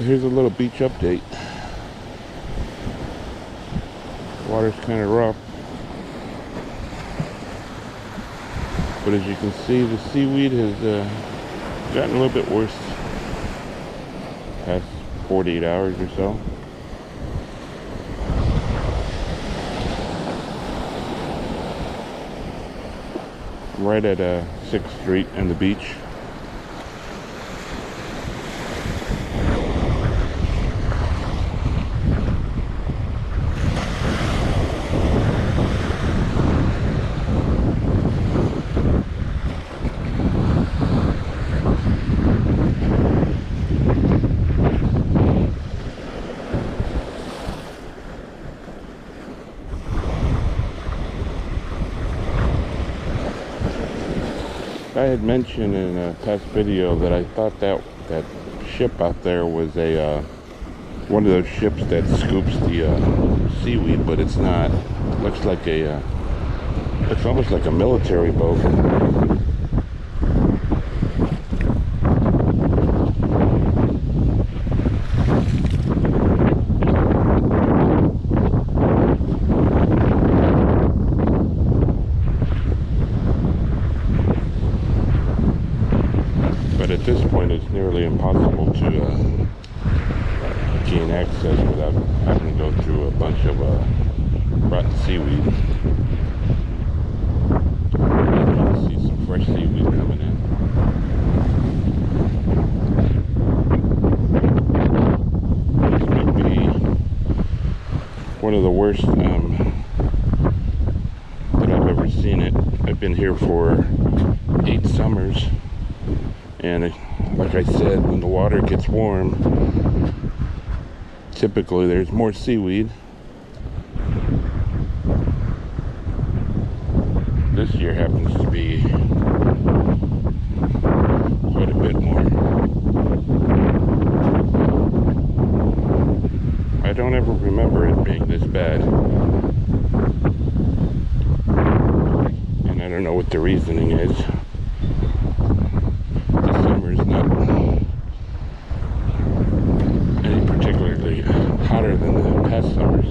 Here's a little beach update. Water's kind of rough, but as you can see, the seaweed has gotten a little bit worse past 48 hours or so. Right at 6th Street and the beach. I had mentioned in a past video that I thought that ship out there was a one of those ships that scoops the seaweed, but it's not. It looks like it's almost like a military boat. But at this point, it's nearly impossible to gain access without having to go through a bunch of rotten seaweed. You can see some fresh seaweed coming in. This might be one of the worst that I've ever seen it. I've been here for 8 summers. And like I said, when the water gets warm, typically there's more seaweed. This year happens to be quite a bit more. I don't ever remember it being this bad. And I don't know what the reasoning is. Any particularly hotter than the past summers.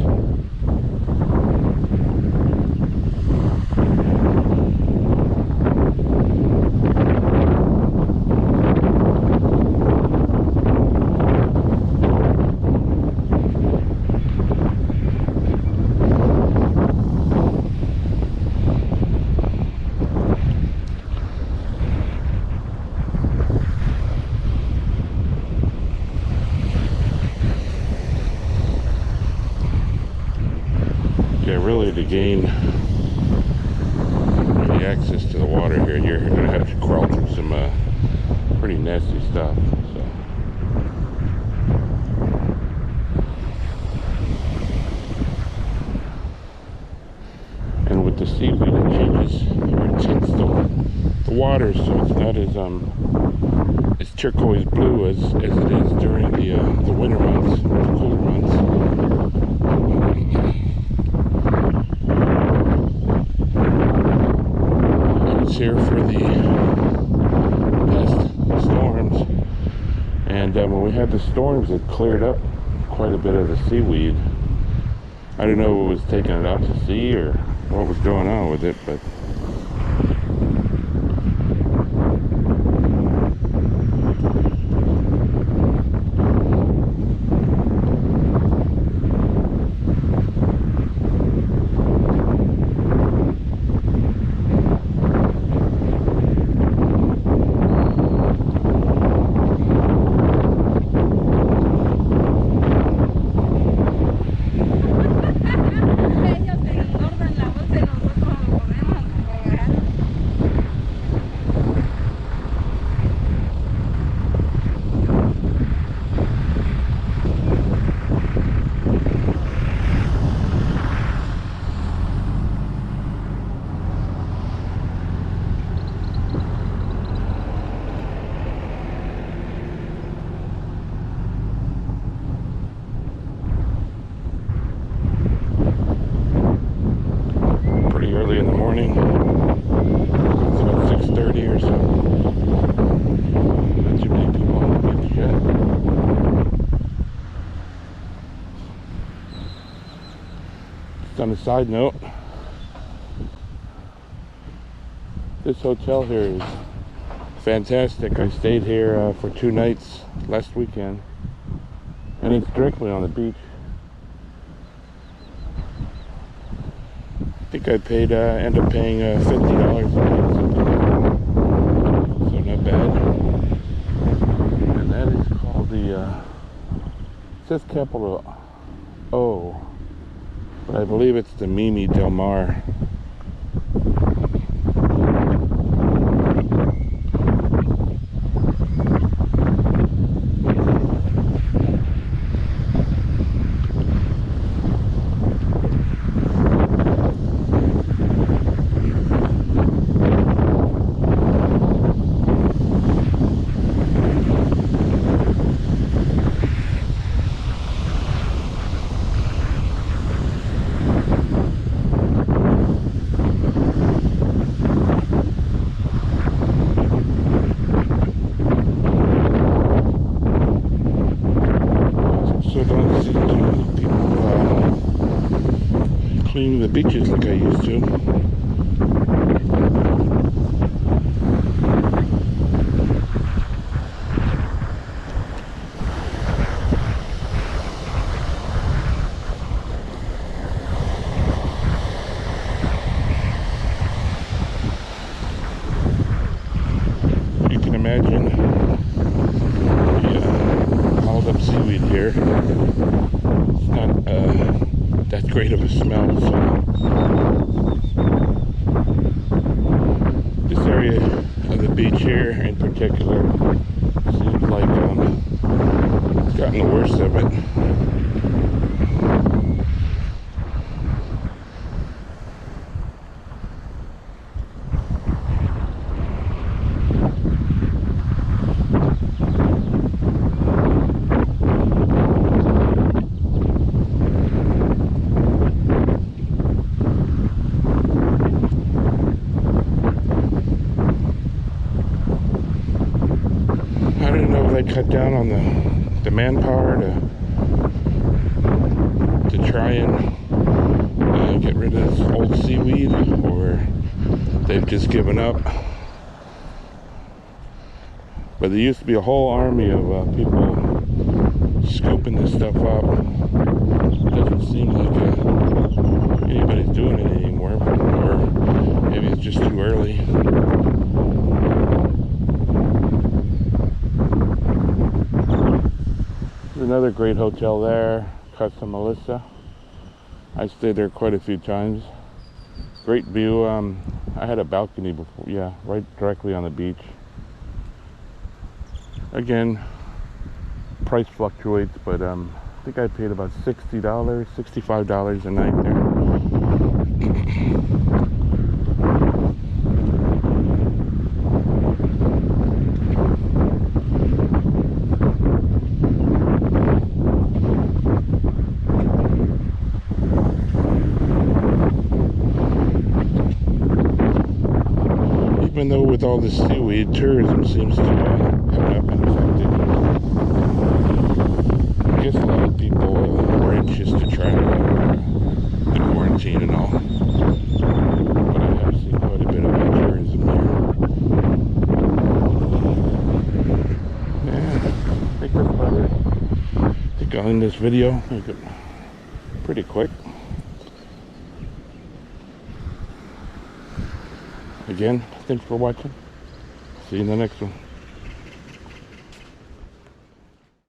Yeah, really, to gain any access to the water here, you're going to have to crawl through some pretty nasty stuff. So. And with the seaweed, it changes or tints the water, so it's not as turquoise blue as it is during the winter months, the cooler months. Here for the past storms, and when we had the storms, it cleared up quite a bit of the seaweed. I don't know what was taking it out to sea or what was going on with it, but Just on a side note, this hotel here is fantastic. I stayed here for 2 nights last weekend, and it's directly on the beach. I think I paid, ended up paying $50 a night, something like that. So not bad. And that is called the, it says capital O, but I believe it's the Mimi Del Mar. Cleaning the beaches like I used to. You can imagine the hauled up seaweed here. It's not that great of a smell, so this area of the beach here in particular seems like it's gotten the worst of it. They cut down on the manpower to try and get rid of this old seaweed, or they've just given up. But there used to be a whole army of people scooping this stuff up. It doesn't seem like anybody's doing it anymore, or maybe it's just too early. Another great hotel there, Casa Melissa. I stayed there quite a few times. Great view. I had a balcony before, yeah, right directly on the beach. Again, price fluctuates, but I think I paid about $60, $65 a night there. Even though with all the seaweed, tourism seems to have not been affected. I guess a lot of people were anxious to travel, the quarantine and all. But I have seen quite a bit of tourism here. Yeah, I think that's about it. I think I'll end this video. Make it pretty quick. Again, thanks for watching. See you in the next one.